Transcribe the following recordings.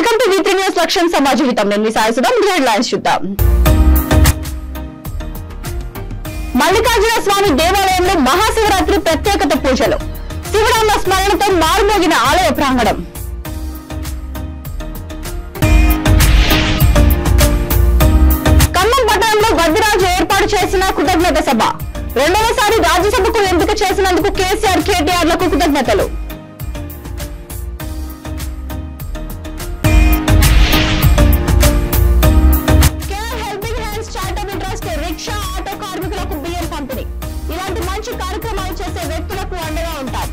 Welcome to V3 news లక్ష్యం సమాజీవితం. నేను సాయసుధం. Headlines చూద్దాం. మల్లికార్జున స్వామి దేవాలయంలో మహాశివరాత్రి ప్రత్యేకత పూజలు. శివరామ స్మరణతో మారుమోగిన ఆలయ ప్రాంగణం. ఖమ్మం పట్టణంలో వద్దిరాజు ఏర్పాటు చేసిన కృతజ్ఞత సభ. రెండవసారి రాజ్యసభకు ఎంపిక చేసినందుకు కేసీఆర్ కేటీఆర్లకు కృతజ్ఞతలు. రిక్షా ఆటో కార్మికులకు బియ్యం పంపిణీ. ఇలాంటి మంచి కార్యక్రమాలు చేసే వ్యక్తులకు అండగా ఉంటాం.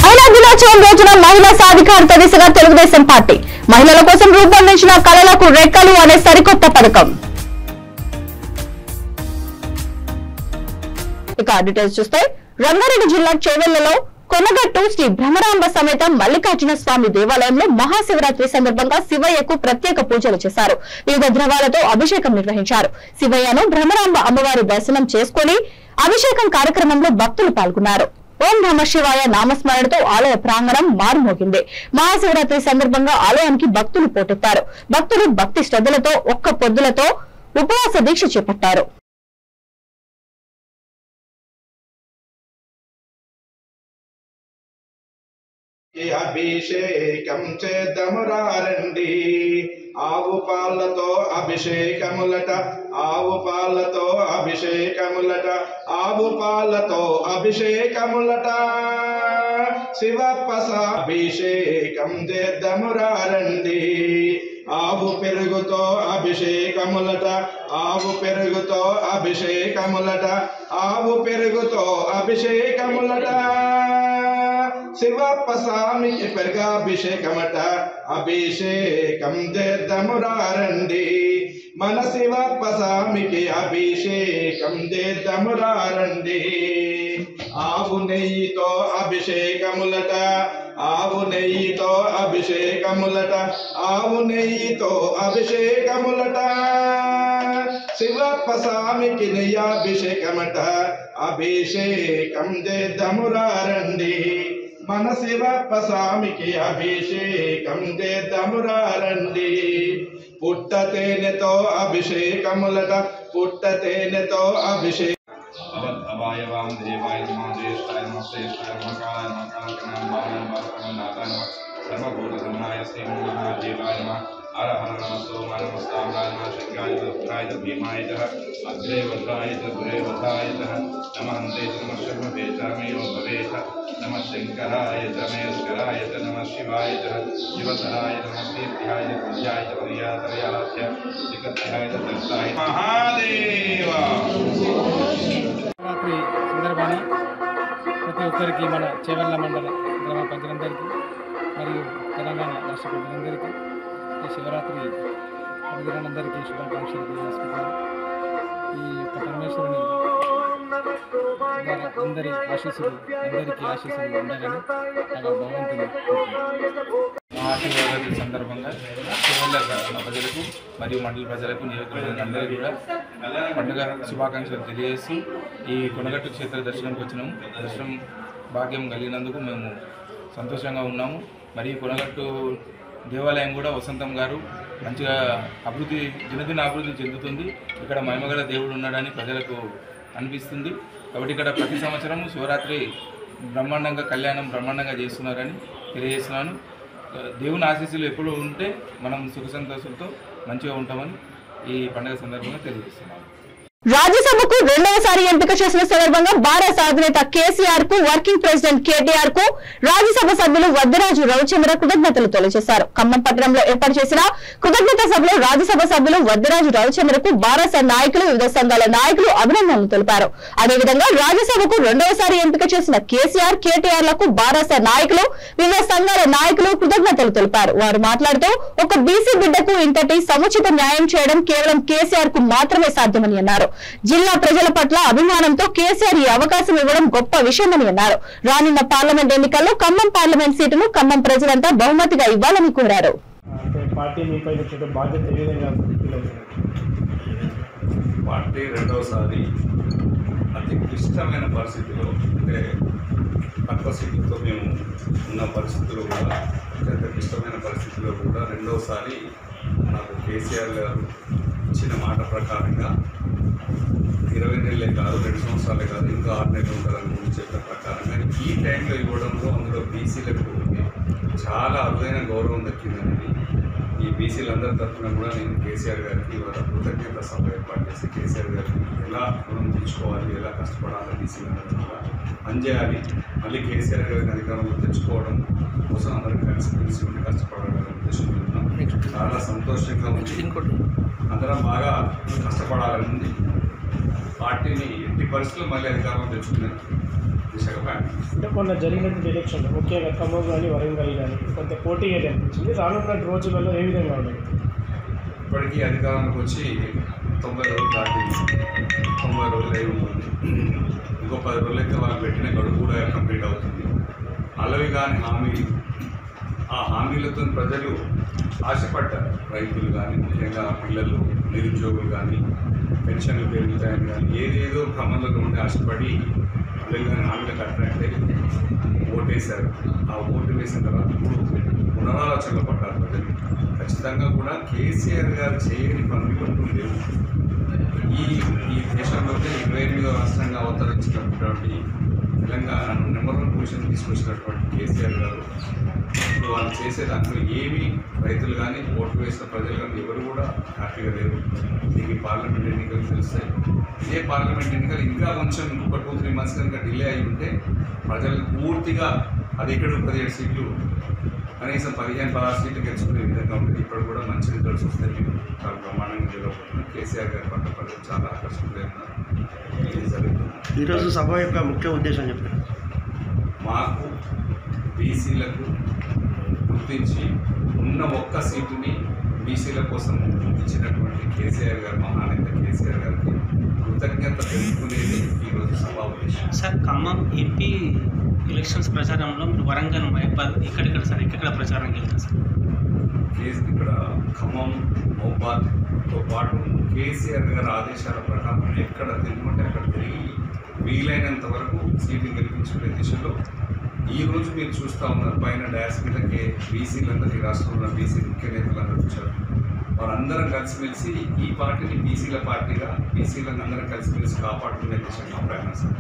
మహిళా దినోత్సవం రోజున మహిళా సాధికారత దిశగా తెలుగుదేశం పార్టీ మహిళల కోసం రూపొందించిన కళలకు రెక్కలు అనే సరికొత్త పథకం. ఇక డీటెయిల్స్ చూస్తే రంగారెడ్డి జిల్లా చేవెళ్లలో కొనగట్టు శ్రీ భ్రమరాంబ సమేత మల్లికార్జున స్వామి దేవాలయంలో మహాశివరాత్రి సందర్భంగా శివయ్యకు ప్రత్యేక పూజలు చేశారు. వివిధ ద్రవాలతో అభిషేకం నిర్వహించారు. శివయ్యను భ్రమరాంబ అమ్మవారి దర్శనం చేసుకుని అభిషేకం కార్యక్రమంలో భక్తులు పాల్గొన్నారు. ఓం నమః శివాయ నామస్మరణతో ఆలయ ప్రాంగణం మారుమోగింది. మహాశివరాత్రి సందర్భంగా ఆలయానికి భక్తులు పోటెత్తారు. భక్తులు భక్తి శ్రద్ధలతో ఒక్క పొద్దులతో ఉపవాస దీక్ష చేపట్టారు. అభిషేకం చేద్దామురారండి, ఆవు పాలతో అభిషేకములట, ఆవు పాలతో అభిషేకములట, ఆవు పాలతో అభిషేకములట. శివప్ప అభిషేకం చేద్దామురారండి, ఆవు పెరుగుతో అభిషేకములట, ఆవు పెరుగుతో అభిషేకములట, ఆవు పెరుగుతో అభిషేకములట. శివప్ప స్వామికి పెరుగాభిషేకమట, అభిషేకం చేద్దామురారండి, మన శివప్ప స్వామికి అభిషేకం చేద్దామురారండి. ఆవు నెయ్యితో అభిషేకములట, ఆవు నెయ్యితో అభిషేకములట, ఆవు నెయ్యితో అభిషేకములట. శివప్ప స్వామికి నెయ్యాభిషేకమట, అభిషేకం చేద్దామురారండి, మన శివప్ప స్వామికి అభిషేకం చేద్దామురారండి. పుట్ట తేనెతో అభిషేకములట, పుట్ట తేనెతో అభిషేకం. అభాయవాం దేవాయ నమః, జ్యేష్ఠాయ నమః, శ్రేష్ఠాయ నమః, కాళాయ నమః, కాళకనాయ నమః, బాలకనాయ నమః, సర్వభూతసమనాయ శ్రీ మహాదేవాయ నమః. హర హర నమః సోమాయ నమః స్థామ్రాయ నమః శంకాయ రుద్రాయ భీమాయ అగ్రే వజ్రాయ గురే వధాయ నమః హంతే నమః శర్మభేషామయో భవేత నమః శంకరాయ రమేశ్వరాయ నమః శివాయ శివధరాయ నమః దీర్ఘాయ విద్యాయ పర్యాతరయాధ్య శ్రీకథాయ దత్తాయ మహాదేవ. శివరాత్రి సందర్భాన్ని ప్రతి ఒక్కరికి మన చేవెళ్ళ మండల గ్రామ ప్రజలందరికీ మరియు తెలంగాణ రాష్ట్ర ప్రజలందరికీ ఈ శివరాత్రి ప్రజలందరికీ శుభాకాంక్షలు తెలియజేసుకుంటాను. ఈ యొక్క పరమేశ్వరుని అందరి ఆశీస్సులు అందరికీ ఆశీస్సులు ఉండగానే భగవంతుని మహాశివరాత్రి సందర్భంగా చేవెళ్ళ ప్రజలకు మరియు మండల ప్రజలకు నియోజకవర్గాలందరికీ కూడా పండుగ శుభాకాంక్షలు తెలియజేస్తూ ఈ కొనగట్టు క్షేత్ర దర్శనంకి వచ్చినాము. దర్శనం భాగ్యం కలిగినందుకు మేము సంతోషంగా ఉన్నాము. మరియు కొనగట్టు దేవాలయం కూడా వసంతం గారు మంచిగా దినదిన అభివృద్ధి చెందుతుంది. ఇక్కడ మహిమగల దేవుడు ఉన్నాడని ప్రజలకు అనిపిస్తుంది. కాబట్టి ఇక్కడ ప్రతి సంవత్సరం శివరాత్రి బ్రహ్మాండంగా కళ్యాణం బ్రహ్మాండంగా చేస్తున్నారని తెలియజేస్తున్నాను. దేవుని ఆశీస్సులు ఎప్పుడు ఉంటే మనం సుఖ సంతోషాలతో మంచిగా ఉంటామని ఈ పండుగ సందర్భంగా తెలియజేస్తున్నాను. రాజ్యసభకు రెండవసారి ఎంపిక చేసిన సందర్భంగా భారత అధినేత కేసీఆర్ కు వర్కింగ్ ప్రెసిడెంట్ కేటీఆర్ కు రాజ్యసభ సభ్యులు వద్దిరాజు రవిచంద్ర కృతజ్ఞతలు తెలియజేశారు. ఖమ్మం పట్టణంలో ఏర్పాటు చేసిన కృతజ్ఞత సభలో రాజ్యసభ సభ్యులు వద్దిరాజు రవిచంద్రకు భారత నాయకులు వివిధ సంఘాల నాయకులు అభినందనలు తెలిపారు. అదేవిధంగా రాజ్యసభకు రెండవసారి ఎంపిక చేసిన కేసీఆర్ కేటీఆర్ లకు భారత నాయకులు వివిధ సంఘాల నాయకులు కృతజ్ఞతలు తెలిపారు. వారు మాట్లాడుతూ ఒక బీసీ బిడ్డకు ఇంతటి సముచిత న్యాయం చేయడం కేవలం కేసీఆర్ కు మాత్రమే సాధ్యమని అన్నారు. జిల్లా ప్రజల పట్ల అభిమానంతో కేసీఆర్ ఈ అవకాశం ఇవ్వడం గొప్ప విషయమని అన్నారు. రానున్న పార్లమెంట్ ఎన్నికల్లో ఖమ్మం పార్లమెంట్ సీటును ఖమ్మం ప్రజలంతా బహుమతిగా ఇవ్వాలని కోరారు. పార్టీ రెండవసారి అతి క్లిష్టమైన పరిస్థితిలో అంటే తక్కువ సీట్లతో మేము ఉన్న పరిస్థితుల్లో కూడా అత్యంత క్లిష్టమైన పరిస్థితుల్లో కూడా రెండవసారి నాకు కేసీఆర్ గారు ఇచ్చిన మాట ప్రకారంగా 20 నెలలే కాదు 2 సంవత్సరాలే కాదు ఇంకా 6 నెలలు ఉండాలని చెప్పిన ప్రకారంగా ఈ టైంలో ఇవ్వడంలో అందులో బీసీలకు చాలా అరుదైన గౌరవం దక్కిందనేది ఈ బీసీలందరి తరఫున కూడా నేను కేసీఆర్ గారికి ఇవాళ కృతజ్ఞత సభ ఏర్పాటు చేసి కేసీఆర్ గారికి ఎలా రుణం తీర్చుకోవాలి ఎలా కష్టపడాలి బీసీలందరూ కూడా పనిచేయాలి మళ్ళీ కేసీఆర్ గారిని అధికారంలో తెచ్చుకోవడం కోసం అందరం కలిసి ఉండి కష్టపడాలనే ఉద్దేశంతో ఉన్నాం. చాలా సంతోషంగా ఉంది. అందరం బాగా కష్టపడాలని ఉంది. పార్టీని ఎట్టి పరిస్థితుల్లో మళ్ళీ అధికారంలో తెచ్చుకునే దిశగా అంటే మొన్న జరిగినటువంటి ఎలక్షన్లో ముఖ్యంగా ఖమ్మం కానీ వరంగల్ కానీ కొంత పోటీ అనిపించింది. రానున్న రోజులలో ఏ విధంగా ఉండదు? ఇప్పటికీ అధికారంలోకి వచ్చి 90 రోజులు దాటి 90 రోజులు అయి ఉంటుంది. ఇంకో 10 రోజులైతే వాళ్ళు పెట్టిన గడువు కూడా కంప్లీట్ అవుతుంది. అలవి కాని హామీలు ఆ హామీలతో ప్రజలు ఆశపడ్డారు. రైతులు కానీ ముఖ్యంగా పిల్లలు నిరుద్యోగులు కానీ పెన్షన్లు పెరుగుతాయని కానీ ఏదేదో క్రమంలో ఉండి ఆశపడి అలవి కానీ హామీలకు అట్రాక్ట్ అయ్యి ఓటేశారు. ఆ ఓటు వేసిన తర్వాత ఇప్పుడు పునరాలోచనలో పడ్డారు ప్రజలు. ఖచ్చితంగా కూడా కేసీఆర్ గారు చేయని పనులు అంటూ లేవు. ఈ దేశంలోనే 28వ రాష్ట్రంగా అవతరించినటువంటి తెలంగాణను నెంబర్ 1 పొజిషన్ తీసుకొచ్చినటువంటి కేసీఆర్ గారు ఇప్పుడు వాళ్ళు చేసే దాంట్లో ఏమీ రైతులు కానీ ఓటు వేసిన ప్రజలు కానీ ఎవరు కూడా హ్యాపీగా లేరు. దీనికి పార్లమెంట్ ఎన్నికలు తెలుస్తాయి. ఇదే పార్లమెంట్ ఎన్నికలు ఇంకా కొంచెం ఇంకొక 2-3 మంత్స్ కనుక డిలే అయి ఉంటే ప్రజలకు పూర్తిగా అది ఇక్కడ 17 సీట్లు కనీసం 15-16 సీట్లు గెలుచుకునే విధంగా ఉంటుంది. ఇప్పుడు కూడా మంచి రిజల్ట్స్ వస్తాయి. మేము చాలా బ్రహ్మాండంగా గెలవబోతున్నాం. కేసీఆర్ గారి పట్ల ప్రజలు చాలా ఆకర్షితులై ఉన్నారు. ఇది జరుగుతుంది. ఈరోజు సభ యొక్క ముఖ్య ఉద్దేశం చెప్పారు. మాకు బీసీలకు గుర్తించి ఉన్న ఒక్క సీటుని బీసీల కోసం ఇచ్చినటువంటి కేసీఆర్ గారు మహానేత కేసీఆర్ గారికి కృతజ్ఞత తెలుసుకునేది ఈరోజు సభా ఉద్దేశం. సార్ ఖమ్మం ఎంపీ ఎలక్షన్స్ ప్రచారంలో మీరు వరంగల్ మహబాద్ ఎక్కడ ప్రచారం వెళ్తారు సార్? ఇక్కడ ఖమ్మం మహబాద్తో పాటు కేసీఆర్ గారి ఆదేశాల ప్రకారం ఎక్కడ తిరుగుంటే అక్కడ తిరిగి వీలైనంత వరకు సీట్లు గెలిపించుకునే దిశలో ఈరోజు మీరు చూస్తూ ఉన్నారు. పైన డాష్ మీదకి బీసీలందరూ రాష్ట్రంలో ఉన్న బీసీ ముఖ్య నేతలందరూ వచ్చారు. వారందరం కలిసిమెలిసి ఈ పార్టీని బీసీల పార్టీగా బీసీలను అందరం కలిసిమెలిసి కాపాడుకునే దిశగా ప్రయాణం సార్.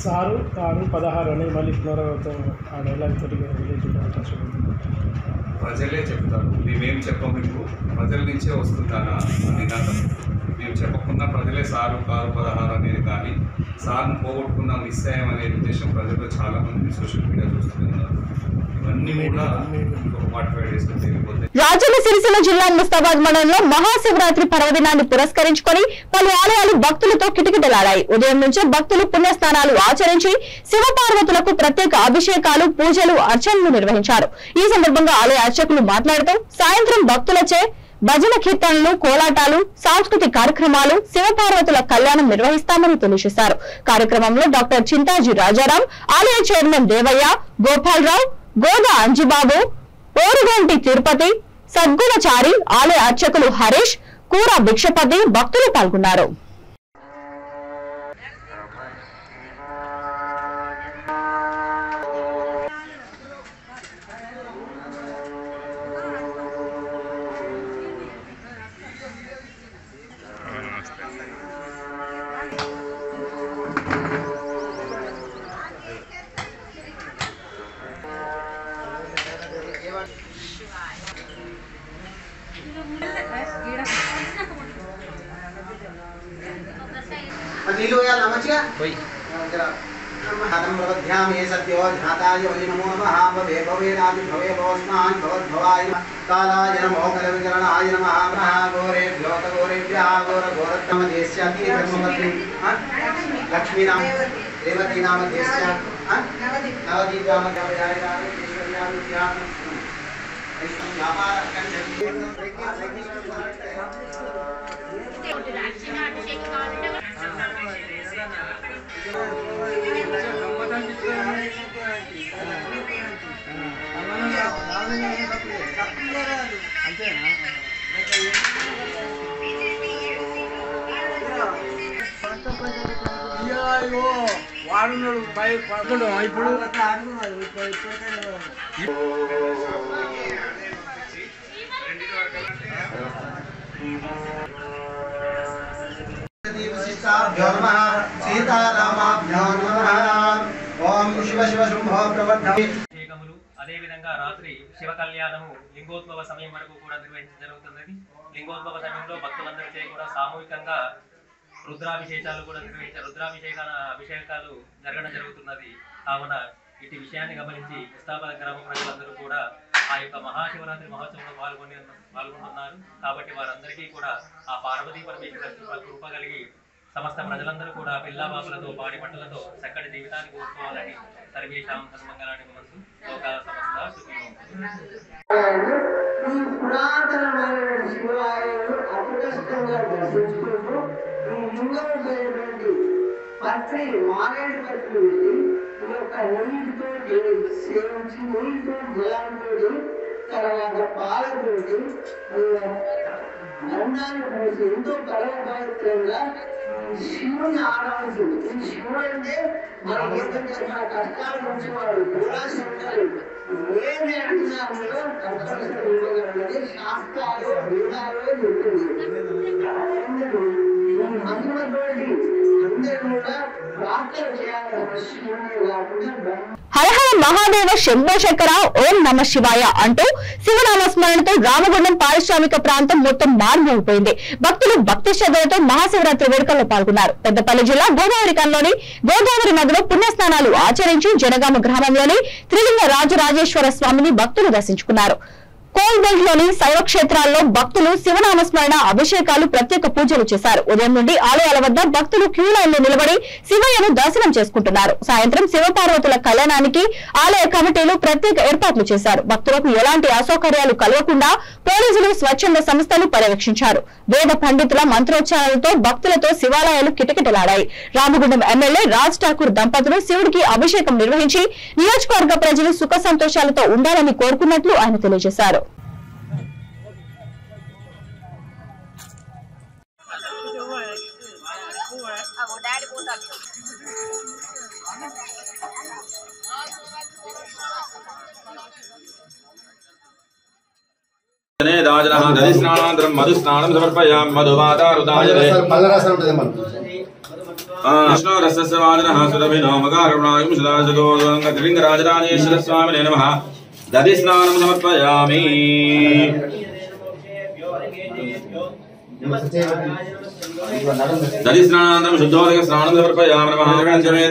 సారు కారు 16 అనేది మళ్ళీ పునరావృతం ఆ డైలాగ్ తోటి అవకాశం ఉంది. ప్రజలే చెప్తారు. మేమేం చెప్పము. ఇప్పుడు ప్రజల నుంచే వస్తుందన్న నినాదం. మేము చెప్పకుండా ప్రజలే సారు కారు 16 అనేది కానీ సార్ను పోగొట్టుకున్న మిస్ అయ్యాం అనే ఉద్దేశం ప్రజల్లో చాలామంది సోషల్ మీడియా చూస్తున్నారు. ఇవన్నీ కూడా ఇంకొక 45 డేస్ తెలియకపోతే. రాజన్న సిరిసిల్ల జిల్లా ముస్తాబాద్ మండలంలో మహాశివరాత్రి పర్వదినాన్ని పురస్కరించుకొని పలు ఆలయాలు భక్తులతో కిటకిటలాడాయి. ఉదయం నుంచే భక్తులు పుణ్యస్నానాలు ఆచరించి శివపార్వతులకు ప్రత్యేక అభిషేకాలు పూజలు అర్చనలు నిర్వహించారు. ఈ సందర్భంగా ఆలయ అర్చకులు మాట్లాడుతూ సాయంత్రం భక్తులచే భజన కీర్తనలు కోలాటాలు సాంస్కృతిక కార్యక్రమాలు శివపార్వతుల కళ్యాణం నిర్వహిస్తామని తెలియజేశారు. కార్యక్రమంలో డాక్టర్ చింతాజీ రాజారాం, ఆలయ చైర్మన్ దేవయ్య, గోపాలరావు, గోదా అంజిబాబు, ఓరుగంటి తిరుపతి, సద్గుణచారి, ఆలయ అర్చకులు హరీష్, కూర భిక్షపతి భక్తులు పాల్గొన్నారు. नीलो या नमचिया कोई जरा हातम प्रवध्याम ये सत्यो ध्याताय वै नमो नमः भवे भवेनादि भवे भवस्मान् भवद्भवाय कालाय नमो कलविकरणाय नमः महाघोरेभ्यो घोरेभ्यः घोरघोरतम देश्याति धर्मपत्नी लक्ष्मी नाम रेवती नाम देश्या नवदीप नाम जपयाय नाम ईश्वर्या विद्या व्यापार ఆడున్నాడు ఇప్పుడు అదేవిధంగా రాత్రి శివ కళ్యాణము లింగోద్భవ సమయం వరకు కూడా నిర్వహించడం జరుగుతున్నది. లింగోద్భవ సమయంలో భక్తులందరికీ కూడా సామూహికంగా రుద్రాభిషేకాలు కూడా అభిషేకాలు జరగడం జరుగుతున్నది. కావున ఇటు విషయాన్ని గమనించి కృష్ణాపద గ్రామ ప్రజలందరూ కూడా ఆ యొక్క మహాశివరాత్రి మహోత్సవంలో పాల్గొంటున్నారు. కాబట్టి వారందరికీ కూడా ఆ పార్వతీ పరమేశ్వర కృప కలిగి సమస్త ప్రజలందరూ కూడా పిల్లా బాబులతో పాడి పంటలతో చక్కటి జీవితాన్ని కోరుకోవాలని సర్వేషాం సన్మంగళాన్ని మనసు లోక సమస్త సుఖినో. పురాతనమైన శివాలయాలు అపకష్టంగా దర్శించుకుంటూ ఈ లింగమైనటువంటి పత్రి మారేడు పత్రి వెళ్ళి ఈ యొక్క నీటితో సేవించి నీటితో జలంతో తర్వాత పాలతోటి దండాన్ని పోసి ఎంతో పరమపవిత్రంగా శివుని ఆరాధించింది. ఈ శివుడు అంటే మనకి ఏంటంటే మన కష్టాల నుంచి వాడు కూడా శివుడు ఏమి అడిగినా అందులో తప్పనిసరి ఇవ్వగలది శాస్త్రాలు వేదాలు చెప్తుంది. అందులోటి అందరూ కూడా ప్రార్థన చేయాలి శివుని కాకుండా హరహర మహాదేవ శంభో శంకర ఓం నమ శివాయ అంటూ శివనామస్మరణతో రామగుండం పారిశ్రామిక ప్రాంతం మొత్తం మారుమోగిపోయింది. భక్తులు భక్తి శ్రద్ధలతో మహాశివరాత్రి వేడుకల్లో పాల్గొన్నారు. పెద్దపల్లి జిల్లా గోదావరి కన్లోని గోదావరి నదిలో పుణ్యస్నానాలు ఆచరించి జనగామ గ్రామంలోని త్రిలింగ రాజరాజేశ్వర స్వామిని భక్తులు దర్శించుకున్నారు. కోల్బెల్ట్ లోని శైవ క్షేత్రాల్లో భక్తులు శివనామస్మరణ అభిషేకాలు ప్రత్యేక పూజలు చేశారు. ఉదయం నుండి ఆలయాల వద్ద భక్తులు క్యూ లైన్లో నిలబడి శివయ్యను దర్శనం చేసుకుంటున్నారు. సాయంత్రం శివపార్వతుల కళ్యాణానికి ఆలయ కమిటీలు ప్రత్యేక ఏర్పాట్లు చేశారు. భక్తులకు ఎలాంటి అసౌకర్యాలు కలగకుండా పోలీసులు స్వచ్ఛంద సంస్థలు పర్యవేక్షించారు. వేద పండితుల మంత్రోచ్చారాలతో భక్తులతో శివాలయాలు కిటకిటలాడాయి. రామగుండం ఎమ్మెల్యే రాజ్ ఠాకూర్ దంపతులు శివుడికి అభిషేకం నిర్వహించి నియోజకవర్గ ప్రజలు సుఖ సంతోషాలతో ఉండాలని కోరుకున్నట్లు ఆయన తెలియజేశారు. మధుస్నానం సమర్పయామి మధుమాతారుదాయతే లింగరాజరాజేశ్వర స్వామినే నమః. దధిస్నానం సమర్పయామి. దధిస్నానానంతరం శుద్ధోదక స్నానం సమర్పయామి. నమః. జమే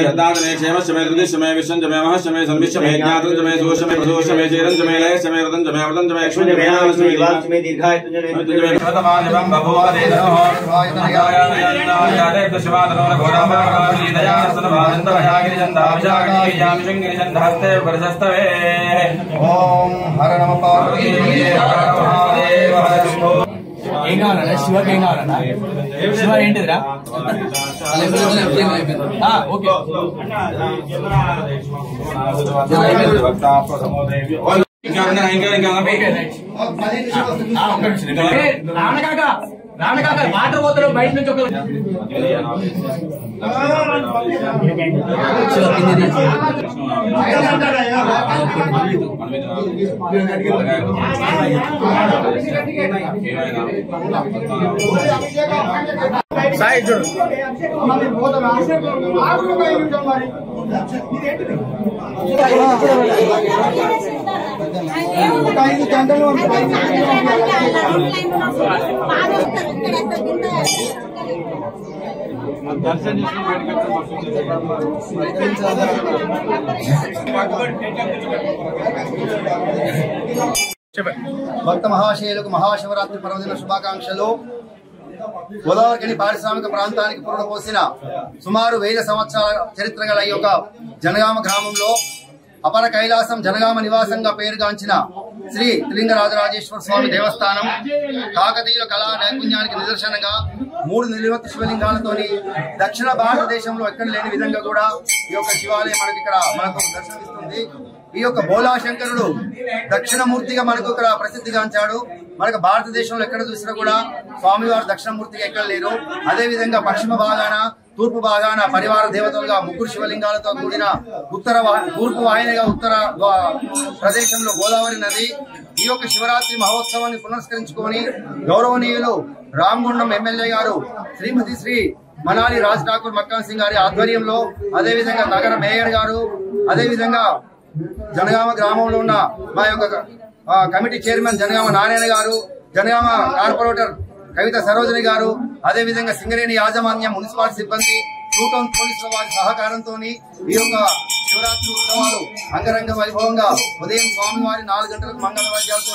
రత్నాజమే క్షేమశ్చమే దుర్గిశ్చమే విశ్వంచమే మహశ్చమే సన్విశ్చమే జ్ఞాతంచమే దోషమే ప్రదోషమే చీరంచమే లయశ్చమే వృతంచమే అమృతంచమే లక్ష్మీచమే జ్ఞానశ్చమే దీర్ఘాయుత్తుజమే ప్రథమానివం బభూవదేదనః యాదేవ శివాదనో ఘోరామరామి దయాసనవాదంతమయాగిరిజందాభిషాగణీయామి శృంగిరిజందహస్తే పరిశస్తవే. ఓం హర నమ పార్వతీ హర మహాదేవ హర శంభో. ఏం కావాలన్నా శివకి ఏం కావాలన్నా శివ ఏంటిదిరా ఓకే రామకాక వాటర్ పోతారు బయట నుంచి ఒక సాయి చూడు భక్త మహాశయులకు మహాశివరాత్రి పర్వదిన శుభాకాంక్షలు. గోదావరి పారిశ్రామిక ప్రాంతానికి పురుడు పోసిన సుమారు 1000 సంవత్సరాల చరిత్ర గల ఈ యొక్క జనగామ గ్రామంలో అపర కైలాసం జనగామ నివాసంగా పేరుగాంచిన శ్రీ త్రిలింగ రాజరాజేశ్వర స్వామి దేవస్థానం కాకతీయుల కళా నైపుణ్యానికి నిదర్శనంగా 3 నిలువెత్తు శివలింగాలతోని దక్షిణ భారతదేశంలో ఎక్కడ లేని విధంగా కూడా ఈ యొక్క శివాలయం మనకు దర్శనమిస్తుంది. ఈ యొక్క బోలాశంకరుడు దక్షిణమూర్తిగా మనకు ఇక్కడ ప్రసిద్ధిగాంచాడు. మనకు భారతదేశంలో ఎక్కడ చూసినా కూడా స్వామివారు దక్షిణమూర్తిగా ఎక్కడ లేరు. అదే విధంగా పశ్చిమ భాగాన తూర్పు భాగాన పరివార దేవతలుగా ముగ్గురు శివలింగాలతో కూడిన తూర్పు వాహినిగా ఉత్తర ప్రదేశంలో గోదావరి నది. ఈ యొక్క శివరాత్రి మహోత్సవాన్ని పునస్కరించుకొని గౌరవనీయులు రామగుండం ఎమ్మెల్యే గారు శ్రీమతి శ్రీ మనాలి రాజ్ ఠాకూర్ మక్కాన్ సింగ్ గారి ఆధ్వర్యంలో, అదేవిధంగా నగర మేయర్ గారు, అదేవిధంగా జనగామ గ్రామంలో ఉన్న మా యొక్క కమిటీ చైర్మన్ జనగామ నారాయణ గారు, జనగామ కార్పొరేటర్ కవిత సరోజిని గారు, అదేవిధంగా సింగరేణి యాజమాన్యం మున్సిపల్ సిబ్బంది, టూటౌన్ పోలీసుల వారి సహకారంతో ఈ యొక్క శివరాత్రి ఉత్సవాలు అంగరంగ వైభవంగా ఉదయం స్వామివారి 4 గంటలకు మంగళ వాద్యాలతో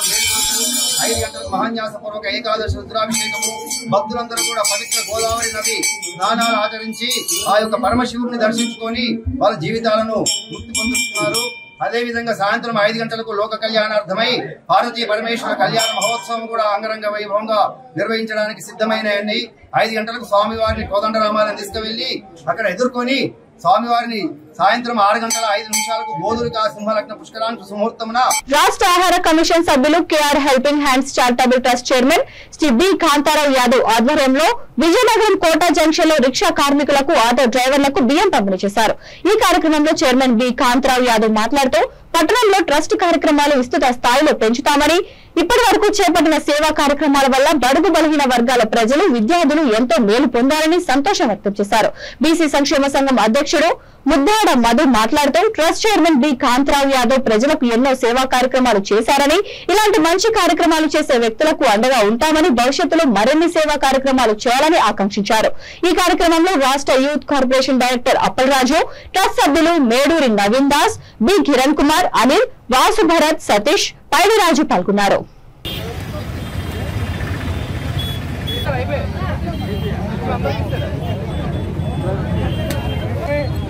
5 గంటలకు మహాన్యాసపూర్వక ఏకాదశి రుద్రాభిషేకము. భక్తులందరూ కూడా పవిత్ర గోదావరి నది స్నానాలు ఆచరించి ఆ యొక్క పరమశివుడిని దర్శించుకొని వాళ్ళ జీవితాలను ముక్తి పొందుతున్నారు. అదేవిధంగా సాయంత్రం 5 గంటలకు లోక కళ్యాణార్థమై పార్వతీ పరమేశ్వర కళ్యాణ మహోత్సవం కూడా అంగరంగ వైభవంగా నిర్వహించడానికి సిద్ధమైనాయండి. 5 గంటలకు స్వామివారిని కోదండరామాలను తీసుకువెళ్లి అక్కడ ఎదుర్కొని స్వామివారిని సాయంత్రం 6:05 బోధులికా సింహలగ్న పుష్కరాంశ సుముహూర్తమున రాష్ట్ర ఆహార కమిషన్ సభ్యులు KR helping hands charitable trust chairman Shri B Kantharao Yadav ఆధ్వర్యంలో విజయనగరం కోట జంక్షన్ లో రిక్షా కార్మికులకు ఆటో డ్రైవర్లకు బియ్యం పంపిణీ చేశారు. ఈ కార్యక్రమంలో చైర్మన్ బి కాంతారావు యాదవ్ మాట్లాడుతూ పట్టణంలో ట్రస్ట్ కార్యక్రమాలు విస్తృత స్థాయిలో పెంచుతామని, ఇప్పటి వరకు చేపట్టిన సేవా కార్యక్రమాల వల్ల బడుగు బలహీన వర్గాల ప్రజలు, విద్యార్థులు ఎంతో మేలు పొందాలని సంతోషం వ్యక్తం చేశారు. బీసీ సంక్షేమ సంఘం అధ్యక్షుడు ముద్దాడ మధు మాట్లాడుతూ trust chairman B Kantharao Yadav ప్రజలకు ఎన్నో సేవా కార్యక్రమాలు చేశారని, ఇలాంటి మంచి కార్యక్రమాలు చేసే వ్యక్తులకు అండగా ఉంటామని, భవిష్యత్తులో మరిన్ని సేవా కార్యక్రమాలు చేయాలని ఆకాంక్షించారు. ఈ కార్యక్రమంలో రాష్ట్ర youth corporation director Appalaraju, trust సభ్యులు మేడూరి నవీన్ దాస్, బి కిరణ్ కుమార్, అనిల్, వాసు భరత్, సతీష్, పైడిరాజు పాల్గొన్నారు.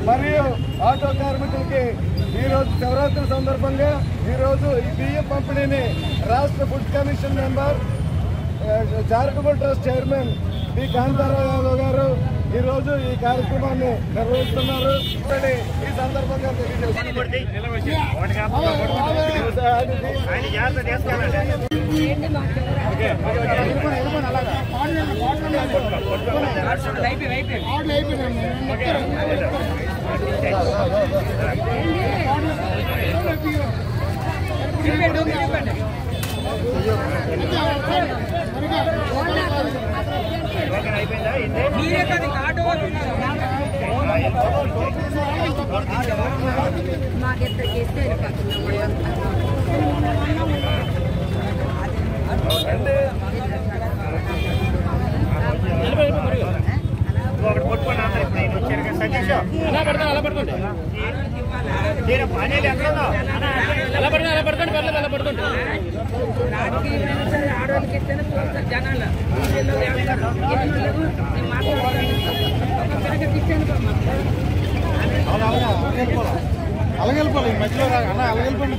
మరియు ఆటో కార్మికులకి ఈరోజు శివరాత్రి సందర్భంగా ఈరోజు ఈ బియ్యం పంపిణీని రాష్ట్ర food commission member, charitable trust chairman B Kantharao Yadav గారు ఈరోజు ఈ కార్యక్రమాన్ని నిర్వహిస్తున్నారు. ఈ సందర్భంగా అలాగెళ్ళిపోవాలి మధ్యలో అన్న అలాగెళ్ళిపోండి.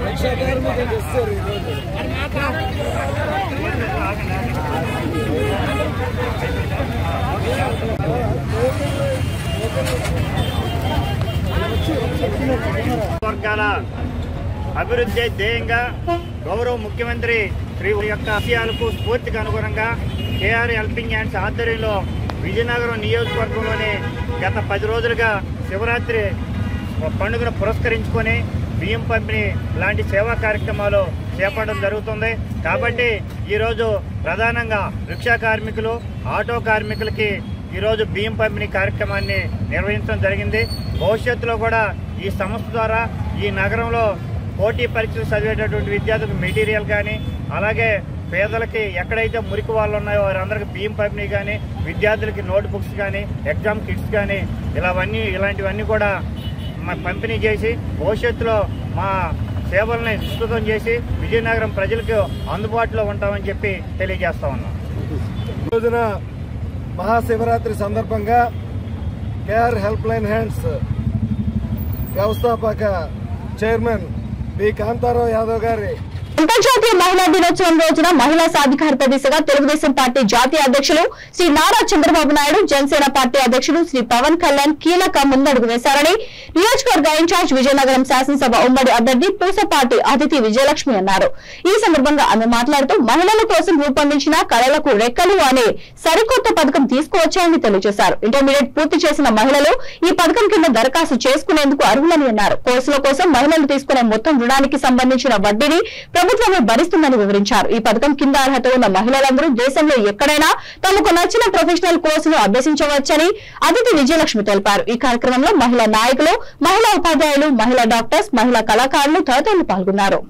రిక్షా కార్మికులు ఇస్తారు ఈరోజు. వర్గాల అభివృద్ధి ధ్యేయంగా గౌరవ ముఖ్యమంత్రి శ్రీ యొక్క ఆశయాలకు స్ఫూర్తికి అనుగుణంగా కేఆర్ హెల్పింగ్ హ్యాండ్స్ ఆధ్వర్యంలో విజయనగరం నియోజకవర్గంలోని గత 10 రోజులుగా శివరాత్రి పండుగను పురస్కరించుకొని బియ్యం పంపిణీ లాంటి సేవా కార్యక్రమాలు చేపట్టడం జరుగుతుంది. కాబట్టి ఈరోజు ప్రధానంగా రిక్షా కార్మికులు, ఆటో కార్మికులకి ఈరోజు బియ్యం పంపిణీ కార్యక్రమాన్ని నిర్వహించడం జరిగింది. భవిష్యత్తులో కూడా ఈ సంస్థ ద్వారా ఈ నగరంలో పోటీ పరీక్షలు చదివేటటువంటి విద్యార్థులకు మెటీరియల్ కానీ, అలాగే పేదలకి ఎక్కడైతే మురికి వాళ్ళు ఉన్నాయో వారందరికీ బియ్యం పంపిణీ కానీ, విద్యార్థులకి నోట్ బుక్స్ కానీ, ఎగ్జామ్ కిట్స్ కానీ ఇలాంటివన్నీ కూడా పంపిణీ చేసి భవిష్యత్తులో మా సేవల్ని విస్తృతం చేసి విజయనగరం ప్రజలకు అందుబాటులో ఉంటామని చెప్పి తెలియజేస్తా ఉన్నాం. రోజున మహాశివరాత్రి సందర్భంగా కేఆర్ హెల్ప్ లైన్ హ్యాండ్స్ వ్యవస్థాపక చైర్మన్ బి కాంతారావు యాదవ్ గారి అంతర్జాతీయ మహిళా దినోత్సవం రోజున మహిళా సాధికారత దిశగా తెలుగుదేశం పార్టీ జాతీయ అధ్యక్షులు శ్రీ నారా చంద్రబాబు నాయుడు, జనసేన పార్టీ అధ్యక్షులు శ్రీ పవన్ కళ్యాణ్ కీలక ముందడుగు వేశారని నియోజకవర్గ ఇన్ఛార్జ్ విజయనగరం శాసనసభ ఉమ్మడి అభ్యర్థి పూసపాటి అతిథి విజయలక్ష్మి అన్నారు. ఈ సందర్భంగా ఆమె మాట్లాడుతూ మహిళల కోసం రూపొందించిన కళలకు రెక్కలు అనే సరికొత్త పథకం తీసుకువచ్చాయని తెలియజేశారు. ఇంటర్మీడియట్ పూర్తి చేసిన మహిళలు ఈ పథకం కింద దరఖాస్తు చేసుకునేందుకు అర్హులని అన్నారు. కోర్సుల కోసం మహిళలు తీసుకునే మొత్తం రుణానికి సంబంధించిన వడ్డీని ప్రభుత్వమే భరిస్తుందని వివరించారు. ఈ పథకం కింద అర్హత ఉన్న మహిళలందరూ దేశంలో ఎక్కడైనా తమకు నచ్చిన ప్రొఫెషనల్ కోర్సును అభ్యసించవచ్చని అతిథి విజయలక్ష్మి తెలిపారు. ఈ కార్యక్రమంలో మహిళా నాయకులు, మహిళా ఉపాధ్యాయులు, మహిళా డాక్టర్స్, మహిళా కళాకారులు తదితరులు పాల్గొన్నారు.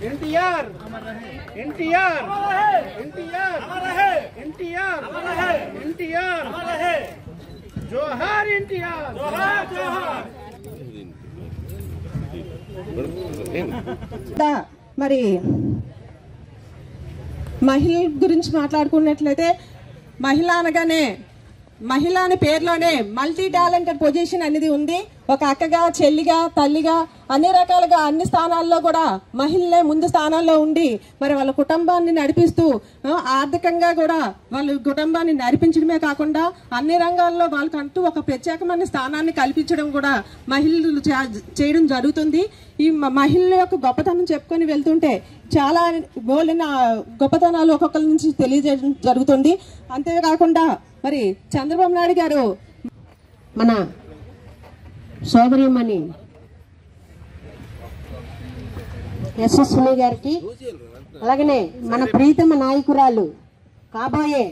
ఎన్టీఆర్ ఎన్టీఆర్ ఎన్టీఆర్ ఎన్టీఆర్ ఎన్టీఆర్ జోహార్ ఎన్టీఆర్ జోహార్ జోహార్. మరి మహిళల గురించి మాట్లాడుకున్నట్లయితే మహిళ అనగానే మహిళ అనే పేరులోనే మల్టీ టాలెంటెడ్ పొజిషన్ అనేది ఉంది. ఒక అక్కగా, చెల్లిగా, తల్లిగా అన్ని రకాలుగా అన్ని స్థానాల్లో కూడా మహిళలే ముందు స్థానాల్లో ఉండి మరి వాళ్ళ కుటుంబాన్ని నడిపిస్తూ ఆర్థికంగా కూడా వాళ్ళ కుటుంబాన్ని నడిపించడమే కాకుండా అన్ని రంగాల్లో వాళ్ళకంటూ ఒక ప్రత్యేకమైన స్థానాన్ని కల్పించడం కూడా మహిళలు చేయడం జరుగుతుంది. ఈ మహిళల యొక్క గొప్పతనం చెప్పుకొని వెళ్తుంటే చాలా బోలిన గొప్పతనాలు ఒక్కొక్కరి నుంచి తెలియజేయడం జరుగుతుంది. అంతేకాకుండా మరి చంద్రబాబు నాయుడు గారు మన సోదరిమణి యశస్విని గారికి, అలాగనే మన ప్రీతమ నాయకురాలు కాబోయే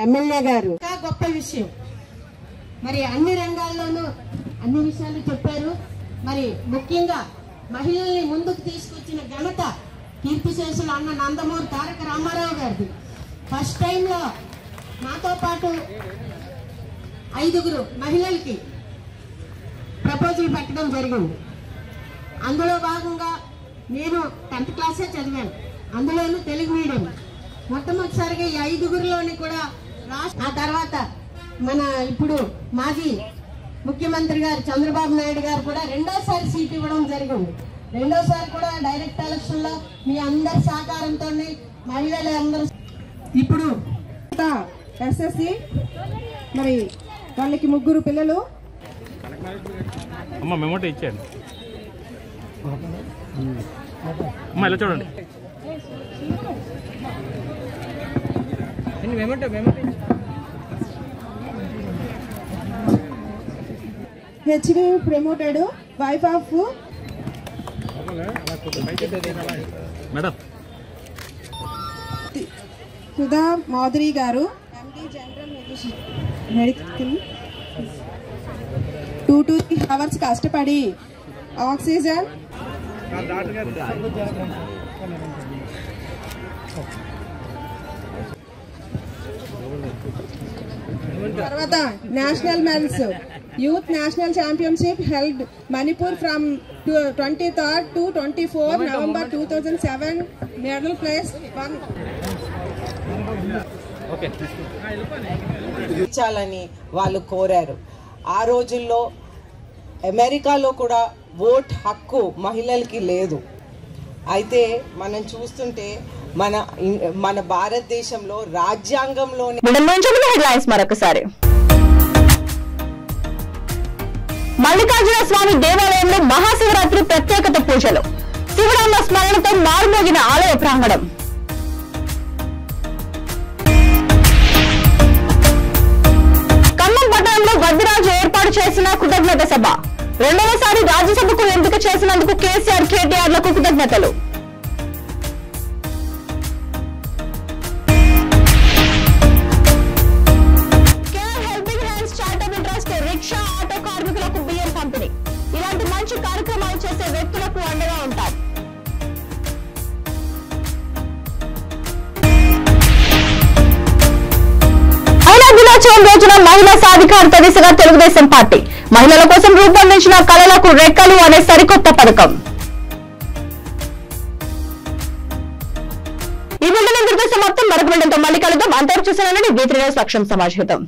ఎమ్మెల్యే గారు గొప్ప విషయం. మరి అన్ని రంగాల్లోనూ అన్ని విషయాలు చెప్పారు. మరి ముఖ్యంగా మహిళల్ని ముందుకు తీసుకొచ్చిన ఘనత కీర్తిశేషులు అన్న నందమూరి తారక రామారావు గారిది. ఫస్ట్ టైంలో నాతో పాటు 5 మహిళలకి ప్రపోజల్ పెట్టడం జరిగింది. అందులో భాగంగా నేను 10th క్లాసే చదివాను, అందులోనూ తెలుగు మీడియం. మొట్టమొదటిసారిగా ఈ 5 కూడా ఆ తర్వాత మన ఇప్పుడు మాజీ ముఖ్యమంత్రి గారు చంద్రబాబు నాయుడు గారు కూడా 2వ సీట్ ఇవ్వడం జరిగింది. 2వసారి కూడా డైరెక్ట్ ఎలక్షన్ లో మీ అందరి సహకారంతో మహిళలు అందరూ ఇప్పుడు ఎస్ఎస్సి మరి వాళ్ళకి 3 పిల్లలు. అమ్మ మెమోటో ఇచ్చాను అమ్మ, ఇలా చూడండి. HD promoted wife of madam Sudha Madhuri garu, MD general medical. 2 to 3 hours కష్టపడి ఆక్సిజన్ తర్వాత national men's youth national championship held Manipur from 23rd to 24 November 2007. Medal place 1. ఇచ్చాలని వాళ్ళు కోరారు. ఆ రోజుల్లో అమెరికాలో కూడా ఓట్ హక్కు మహిళలకి లేదు. అయితే మనం చూస్తుంటే మన భారతదేశంలో రాజ్యాంగంలోనే మరొకసారి మల్లికార్జున స్వామి దేవాలయంలో మహాశివరాత్రి ప్రత్యేకత పూజలు, శివరామ స్మరణతో మారుమోగిన ఆలయ ప్రాంగణం. ఖమ్మం పట్టణంలో వద్దిరాజు ఏర్పాటు చేసిన కృతజ్ఞత సభ, 2వసారి రాజ్యసభకు ఎంపిక చేసినందుకు కేసీఆర్, కేటీఆర్లకు కృతజ్ఞతలు. రిక్షా, ఆటో కార్మికులకు బియ్యం పంపిణీ. ఇలాంటి మంచి కార్యక్రమాలు చేసే వ్యక్తులకు అండగా ఉంటాం. మహిళా దినోత్సవం రోజున మహిళా సాధికారత దిశగా తెలుగుదేశం పార్టీ మహిళల కోసం రూపొందించిన కళలకు రెక్కలు అనే సరికొత్త పథకం. ఈ సమాప్తం. మరొక మళ్ళీ కలుద్దాం. అంతవరకు చూసానండి. V3 న్యూస్ లక్ష్యం సమాజహితం.